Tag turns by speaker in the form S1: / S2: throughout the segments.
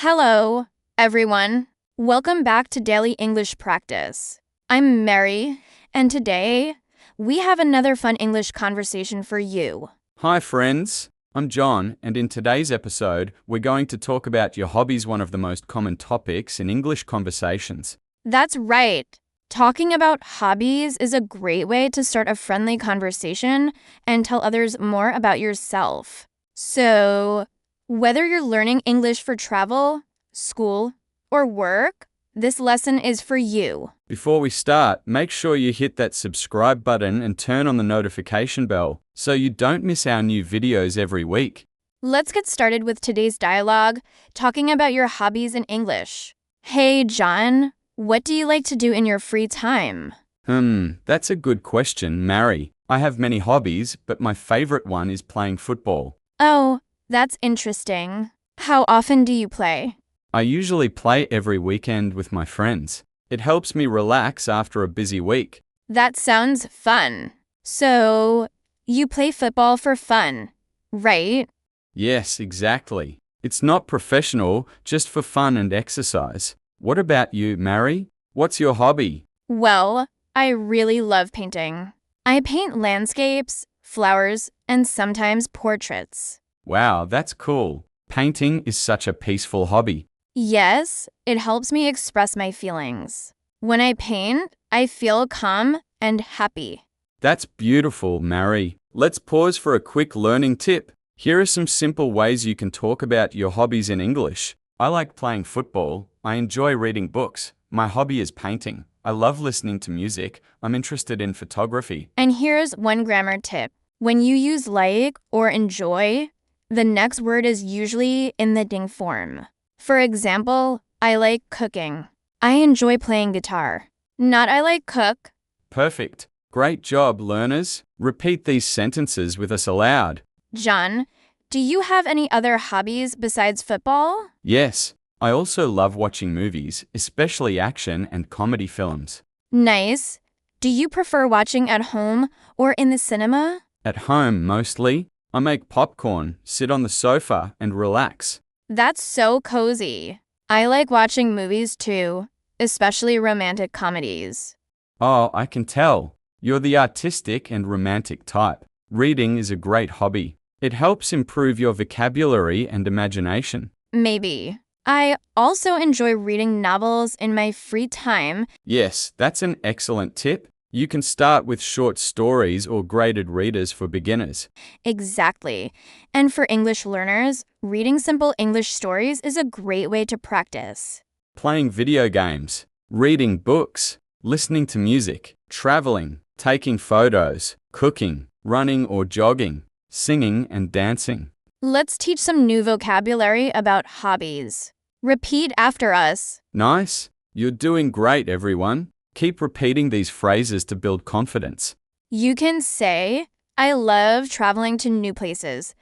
S1: Hello, everyone. Welcome back to Daily English Practice. I'm Mary, and today we have another fun English conversation for you.
S2: Hi friends, I'm John, and in today's episode, we're going to talk about your hobbies, one of the most common topics in English conversations.
S1: That's right. Talking about hobbies is a great way to start a friendly conversation and tell others more about yourself. So, whether you're learning English for travel, school, or work, this lesson is for you.
S2: Before we start, make sure you hit that subscribe button and turn on the notification bell so you don't miss our new videos every week.
S1: Let's get started with today's dialogue, talking about your hobbies in English. Hey, John, what do you like to do in your free time?
S2: That's a good question, Mary. I have many hobbies, but my favorite one is playing football.
S1: Oh, that's interesting. How often do you play?
S2: I usually play every weekend with my friends. It helps me relax after a busy week.
S1: That sounds fun. So, you play football for fun, right?
S2: Yes, exactly. It's not professional, just for fun and exercise. What about you, Mary? What's your hobby?
S1: Well, I really love painting. I paint landscapes, flowers, and sometimes portraits.
S2: Wow, that's cool. Painting is such a peaceful hobby.
S1: Yes, it helps me express my feelings. When I paint, I feel calm and happy.
S2: That's beautiful, Mary. Let's pause for a quick learning tip. Here are some simple ways you can talk about your hobbies in English. I like playing football. I enjoy reading books. My hobby is painting. I love listening to music. I'm interested in photography.
S1: And here's one grammar tip. When you use like or enjoy, the next word is usually in the ding form. For example, I like cooking. I enjoy playing guitar. Not I like cook.
S2: Perfect. Great job, learners. Repeat these sentences with us aloud.
S1: John, do you have any other hobbies besides football?
S2: Yes, I also love watching movies, especially action and comedy films.
S1: Nice. Do you prefer watching at home or in the cinema?
S2: At home, mostly. I make popcorn, sit on the sofa, and relax.
S1: That's so cozy. I like watching movies too, especially romantic comedies.
S2: Oh, I can tell. You're the artistic and romantic type. Reading is a great hobby. It helps improve your vocabulary and imagination.
S1: Maybe. I also enjoy reading novels in my free time.
S2: Yes, that's an excellent tip. You can start with short stories or graded readers for beginners.
S1: Exactly. And for English learners, reading simple English stories is a great way to practice.
S2: Playing video games, reading books, listening to music, traveling, taking photos, cooking, running or jogging, singing and dancing.
S1: Let's teach some new vocabulary about hobbies. Repeat after us.
S2: Nice. You're doing great, everyone. Keep repeating these phrases to build confidence.
S1: You can say, I love traveling to new places.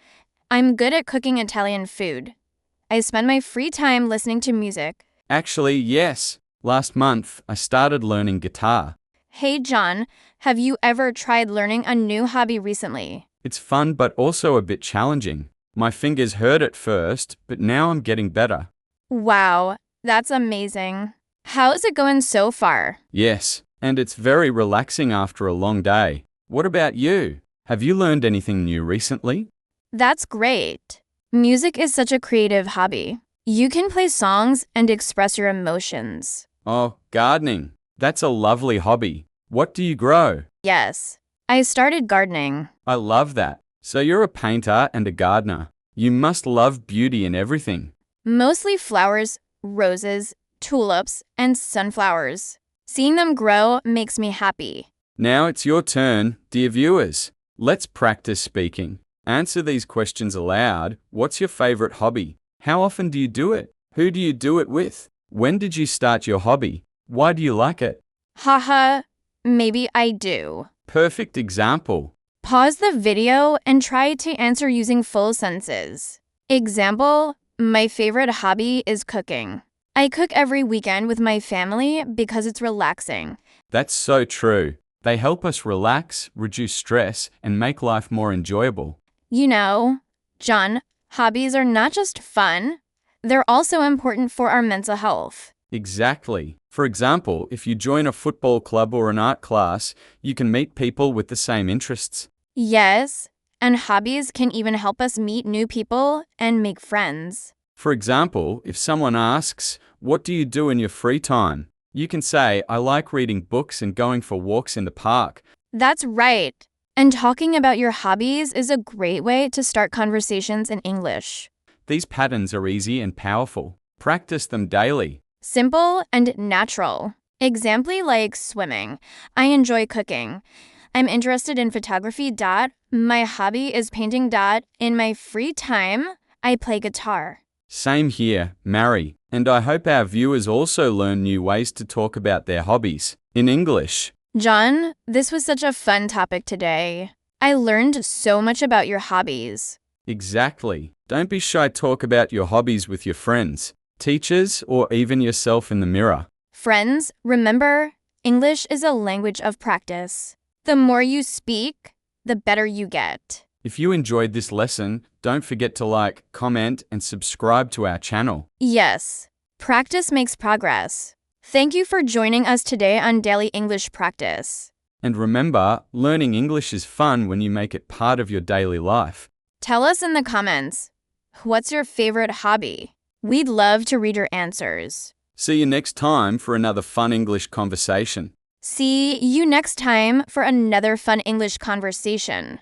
S1: I'm good at cooking Italian food. I spend my free time listening to music.
S2: Actually, yes. Last month, I started learning guitar.
S1: Hey, John, have you ever tried learning a new hobby recently?
S2: It's fun but also a bit challenging. My fingers hurt at first, but now I'm getting better.
S1: Wow, that's amazing. How's it going so far?
S2: Yes, and it's very relaxing after a long day. What about you? Have you learned anything new recently?
S1: That's great. Music is such a creative hobby. You can play songs and express your emotions.
S2: Oh, gardening. That's a lovely hobby. What do you grow?
S1: Yes, I started gardening.
S2: I love that. So you're a painter and a gardener. You must love beauty in everything.
S1: Mostly flowers, roses, tulips, and sunflowers. Seeing them grow makes me happy.
S2: Now it's your turn, dear viewers. Let's practice speaking. Answer these questions aloud. What's your favorite hobby? How often do you do it? Who do you do it with? When did you start your hobby? Why do you like it?
S1: Haha, maybe I do.
S2: Perfect example.
S1: Pause the video and try to answer using full sentences. Example, my favorite hobby is cooking. I cook every weekend with my family because it's relaxing.
S2: That's so true. They help us relax, reduce stress, and make life more enjoyable.
S1: You know, John, hobbies are not just fun, they're also important for our mental health.
S2: Exactly. For example, if you join a football club or an art class, you can meet people with the same interests.
S1: Yes, and hobbies can even help us meet new people and make friends.
S2: For example, if someone asks, "What do you do in your free time?" you can say, "I like reading books and going for walks in the park."
S1: That's right. And talking about your hobbies is a great way to start conversations in English.
S2: These patterns are easy and powerful. Practice them daily.
S1: Simple and natural. Example like swimming. I enjoy cooking. I'm interested in photography. My hobby is painting. In my free time, I play guitar.
S2: Same here, Mary, and I hope our viewers also learn new ways to talk about their hobbies in English.
S1: John, this was such a fun topic today. I learned so much about your hobbies.
S2: Exactly. Don't be shy to talk about your hobbies with your friends, teachers, or even yourself in the mirror.
S1: Friends, remember, English is a language of practice. The more you speak, the better you get.
S2: If you enjoyed this lesson, don't forget to like, comment, and subscribe to our channel.
S1: Yes, practice makes progress. Thank you for joining us today on Daily English Practice.
S2: And remember, learning English is fun when you make it part of your daily life.
S1: Tell us in the comments, what's your favorite hobby? We'd love to read your answers.
S2: See you next time for another fun English conversation.
S1: See you next time for another fun English conversation.